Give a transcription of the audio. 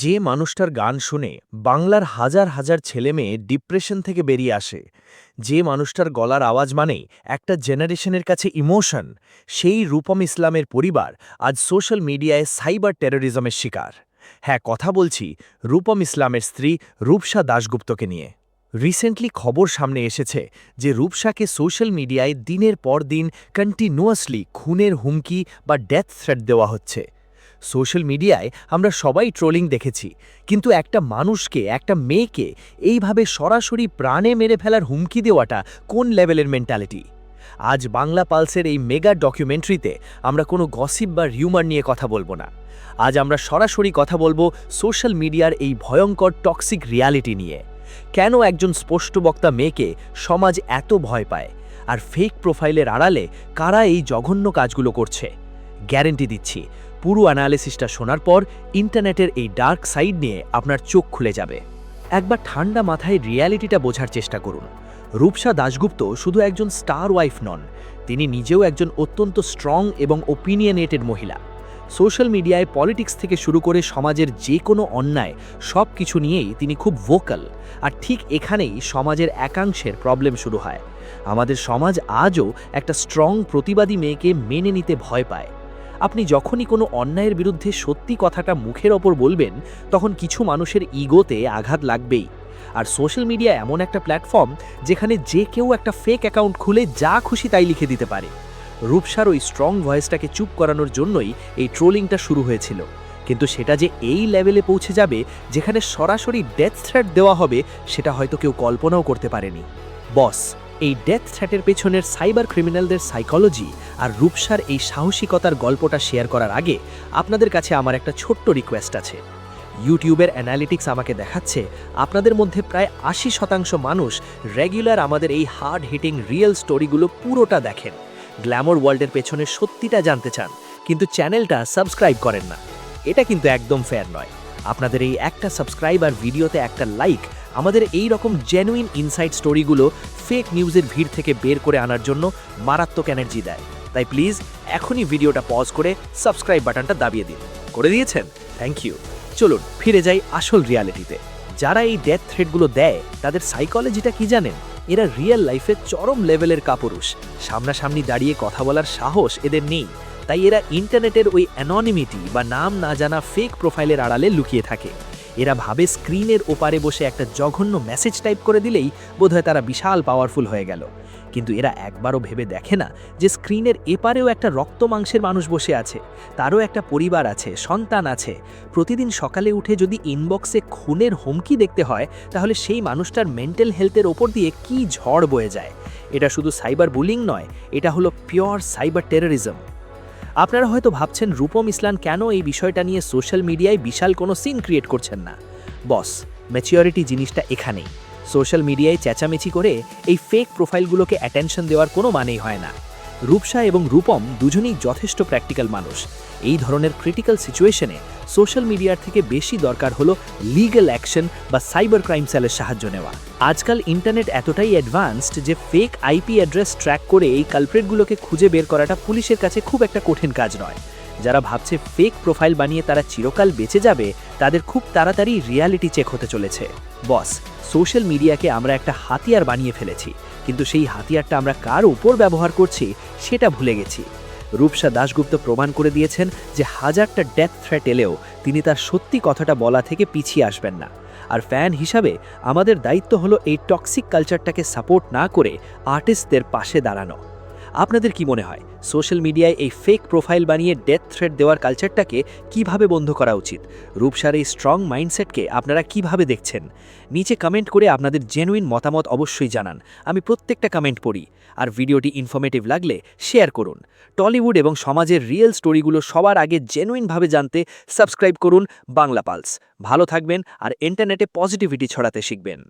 যে মানুষটার গান শুনে বাংলার হাজার হাজার ছেলেমেয়ে ডিপ্রেশন থেকে বেরিয়ে আসে, যে মানুষটার গলার আওয়াজ মানেই একটা জেনারেশনের কাছে ইমোশন, সেই রূপম ইসলামের পরিবার আজ সোশ্যাল মিডিয়ায় সাইবার টেরোরিজমের শিকার। হ্যাঁ, কথা বলছি রূপম ইসলামের স্ত্রী রূপসা দাশগুপ্তকে নিয়ে। রিসেন্টলি খবর সামনে এসেছে যে রূপসাকে সোশ্যাল মিডিয়ায় দিনের পর দিন কন্টিনিউয়াসলি খুনের হুমকি বা ডেথ থ্রেট দেওয়া হচ্ছে। সোশ্যাল মিডিয়ায় আমরা সবাই ট্রোলিং দেখেছি, কিন্তু একটা মানুষকে, একটা মেয়েকে এইভাবে সরাসরি প্রাণে মেরে ফেলার হুমকি দেওয়াটা কোন লেভেলের মেন্টালিটি? আজ বাংলা পালসের এই মেগা ডকুমেন্টারিতে আমরা কোনো গসিপ বা রিউমার নিয়ে কথা বলবো না। আজ আমরা সরাসরি কথা বলবো সোশ্যাল মিডিয়ার এই ভয়ঙ্কর টক্সিক রিয়ালিটি নিয়ে। কেন একজন স্পষ্টবক্তা মেয়েকে সমাজ এত ভয় পায়, আর ফেক প্রোফাইলের আড়ালে কারা এই জঘন্য কাজগুলো করছে? গ্যারেন্টি দিচ্ছি, পুরো অ্যানালিসিসটা শোনার পর ইন্টারনেটের এই ডার্ক সাইড নিয়ে আপনার চোখ খুলে যাবে। একবার ঠান্ডা মাথায় রিয়ালিটিটা বোঝার চেষ্টা করুন। রূপসা দাশগুপ্ত শুধু একজন স্টার ওয়াইফ নন, তিনি নিজেও একজন অত্যন্ত স্ট্রং এবং ওপিনিয়নেটেড মহিলা। সোশ্যাল মিডিয়ায় পলিটিক্স থেকে শুরু করে সমাজের যে কোনো অন্যায় সব কিছু নিয়েই তিনি খুব ভোকাল। আর ঠিক এখানেই সমাজের একাংশের প্রবলেম শুরু হয়। আমাদের সমাজ আজও একটা স্ট্রং প্রতিবাদী মেয়েকে মেনে নিতে ভয় পায়। আপনি যখনই কোনো অন্যায়ের বিরুদ্ধে সত্যি কথাটা মুখের ওপর বলবেন, তখন কিছু মানুষের ইগোতে আঘাত লাগবেই। আর সোশ্যাল মিডিয়া এমন একটা প্ল্যাটফর্ম যেখানে যে কেউ একটা ফেক অ্যাকাউন্ট খুলে যা খুশি তাই লিখে দিতে পারে। রূপসার ওই স্ট্রং ভয়েসটাকে চুপ করানোর জন্যই এই ট্রোলিংটা শুরু হয়েছিল, কিন্তু সেটা যে এই লেভেলে পৌঁছে যাবে যেখানে সরাসরি ডেথ থ্রেট দেওয়া হবে, সেটা হয়তো কেউ কল্পনাও করতে পারেনি। বস, এই ডেথ থ্রেটের পেছনের সাইবার ক্রিমিনালদের সাইকোলজি আর রূপসার এই সাহসিকতার গল্পটা শেয়ার করার আগে আপনাদের কাছে আমার একটা ছোট্ট রিকোয়েস্ট আছে। ইউটিউবের অ্যানালিটিক্স আমাকে দেখাচ্ছে আপনাদের মধ্যে প্রায় ৮০% মানুষ রেগুলার আমাদের এই হার্ড হিটিং রিয়েল স্টোরিগুলো পুরোটা দেখেন, গ্ল্যামর ওয়ার্ল্ডের পেছনে সত্যিটা জানতে চান, কিন্তু চ্যানেলটা সাবস্ক্রাইব করেন না। এটা কিন্তু একদম ফেয়ার নয়। আপনাদের এই একটা সাবস্ক্রাইব আর ভিডিওতে একটা লাইক আমাদের এই রকম জেনুইন ইনসাইড স্টোরিগুলো ফেক নিউজের ভিড় থেকে বের করে আনার জন্য মারাত্মক এনার্জি দেয়। তাই প্লিজ এখনই ভিডিওটা পজ করে সাবস্ক্রাইব বাটনটা দাবিয়ে দিন। করে দিয়েছেন? Thank you. চলুন ফিরে যাই আসল রিয়ালিটিতে। যারা এই ডেথ থ্রেটগুলো দেয় তাদের সাইকোলজিটা কি জানেন? এরা রিয়েল লাইফে চরম লেভেলের কাপুরুষ। সামনাসামনি দাঁড়িয়ে কথা বলার সাহস এদের নেই, তাই এরা ইন্টারনেটের ওই অ্যাননিমিটি বা নাম না জানা ফেক প্রোফাইলের আড়ালে লুকিয়ে থাকে। এরা ভাবে স্ক্রিনের ওপারে বসে একটা জঘন্য মেসেজ টাইপ করে দিলেই বোধহয় তারা বিশাল পাওয়ারফুল হয়ে গেল। কিন্তু এরা একবারও ভেবে দেখে না যে স্ক্রিনের এপারেও একটা রক্ত মাংসের মানুষ বসে আছে, তারও একটা পরিবার আছে, সন্তান আছে। প্রতিদিন সকালে উঠে যদি ইনবক্সে খুনের হুমকি দেখতে হয়, তাহলে সেই মানুষটার মেন্টাল হেলথের ওপর দিয়ে কি ঝড় বয়ে যায়। এটা শুধু সাইবার বুলিং নয়, এটা হলো পিওর সাইবার টেরোরিজম। আপনারা হয়তো ভাবছেন রূপম ইসলাম কেন এই বিষয়টা নিয়ে সোশ্যাল মিডিয়ায় বিশাল কোনো সিন ক্রিয়েট করছেন না। বস, ম্যাচিওরিটি জিনিসটা এখানেই। সোশ্যাল মিডিয়ায় চেঁচামেচি করে এই ফেক প্রোফাইলগুলোকে অ্যাটেনশন দেওয়ার কোনো মানেই হয় না। রূপসা এবং রূপম দুজনেই যথেষ্ট প্র্যাকটিক্যাল মানুষ। এই ধরনের ক্রিটিক্যাল সিচুয়েশনে সোশ্যাল মিডিয়ার থেকে বেশি দরকার হলো লিগ্যাল অ্যাকশন বা সাইবার ক্রাইম সেলের সাহায্য নেওয়া। আজকাল ইন্টারনেট এতটাই অ্যাডভান্সড যে ফেক আইপি অ্যাড্রেস ট্র্যাক করে এই কালপ্রেটগুলোকে খুঁজে বের করাটা পুলিশের কাছে খুব একটা কঠিন কাজ নয়। যারা ভাবছে ফেক প্রোফাইল বানিয়ে তারা চিরকাল বেঁচে যাবে, তাদের খুব তাড়াতাড়ি রিয়ালিটি চেক হতে চলেছে। বস, সোশ্যাল মিডিয়াকে আমরা একটা হাতিয়ার বানিয়ে ফেলেছি, কিন্তু সেই হাতিয়ারটা আমরা কার উপর ব্যবহার করছি সেটা ভুলে গেছি। রূপসা দাশগুপ্ত প্রমাণ করে দিয়েছেন যে হাজারটা ডেথ থ্রেট এলেও তিনি তার সত্যি কথাটা বলা থেকে পিছিয়ে আসবেন না। আর ফ্যান হিসাবে আমাদের দায়িত্ব হলো এই টক্সিক কালচারটাকে সাপোর্ট না করে আর্টিস্টদের পাশে দাঁড়ানো। আপনাদের কি মনে হয় সোশ্যাল মিডিয়ায় এই ফেক প্রোফাইল বানিয়ে ডেথ থ্রেট দেওয়ার কালচারটাকে কিভাবে বন্ধ করা উচিত? রূপসার এই স্ট্রং মাইন্ডসেটকে আপনারা কিভাবে দেখছেন? নিচে কমেন্ট করে আপনাদের জেনুইন মতামত অবশ্যই জানান। আমি প্রত্যেকটা কমেন্ট পড়ি। আর ভিডিওটি ইনফরমেটিভ লাগলে শেয়ার করুন। টলিউড এবং সমাজের রিয়েল স্টোরিগুলো সবার আগে জেনুইনভাবে জানতে সাবস্ক্রাইব করুন বাংলা পালস। ভালো থাকবেন আর ইন্টারনেটে পজিটিভিটি ছড়াতে শিখবেন।